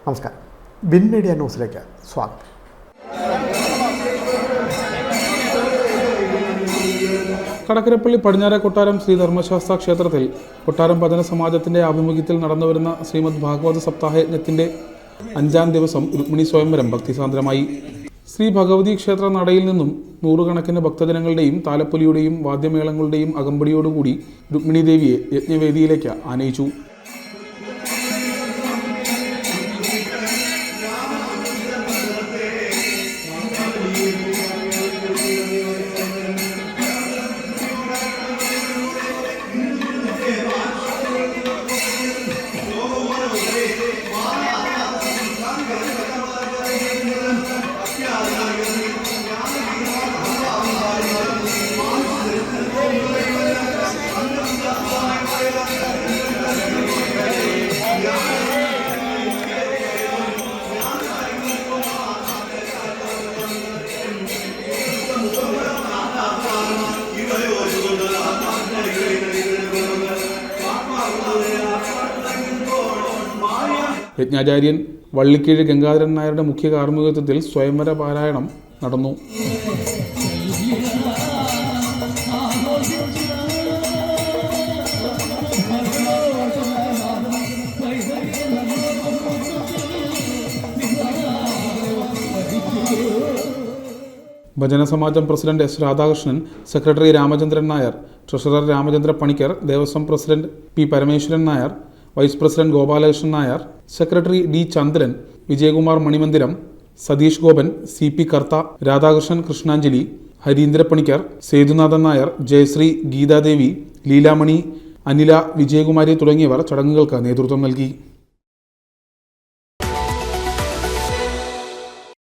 നമസ്കാരം. Win media ന്യൂസിലേക്ക് സ്വാഗതം. കടക്കരപ്പള്ളി പടിഞ്ഞാറെ കൊട്ടാരം ശ്രീ ധർമ്മശാസ്ത്ര ക്ഷേത്രത്തിൽ കൊട്ടാരം ഭജന സമാജത്തിന്റെ ആഭിമുഖ്യത്തിൽ നടന്നുവരുന്ന ശ്രീമദ് ഭാഗവത സപ്താഹ യജ്ഞത്തിന്റെ 5ാം ദിവസം രുക്മിണി സ്വയംവരം ഭക്തിസാന്ദ്രമായി. ശ്രീ ഭഗവതി ക്ഷേത്ര നടയിൽ നിന്നും നൂറുകണക്കിന് ഭക്തജനങ്ങളുടെയും താലപ്പൊലിയുടെയും വാദ്യമേളങ്ങളുടെയും അകമ്പടിയോടുകൂടി രുക്മിണി ദേവിയെ യജ്ഞവേദിയിലേക്ക് ആനയിച്ചു. യജ്ഞാചാര്യൻ വള്ളിക്കീഴ് ഗംഗാധരൻ നായരുടെ മുഖ്യ കാർമ്മികത്വത്തിൽ സ്വയംവര പാരായണം നടന്നു. ഭജന സമാജം president S Radhakrishnan, secretary Ramachandran Nair, treasurer Ramachandra Panicker, Devaswom president P Parameswaran Nair, vice president Gopalakrishnan Nair, secretary D Chandran, Vijayakumar Manimandiram, Satheesh Gopan, C P Kartha, Radhakrishnan Krishnanjali, Harindra Panicker, Sethunathan Nair, Jayasree, Geethadevi, Leelamani, Anila, Vijayakumari തുടങ്ങിയവർ ചടങ്ങുകൾക്ക് നേതൃത്വം നൽകി.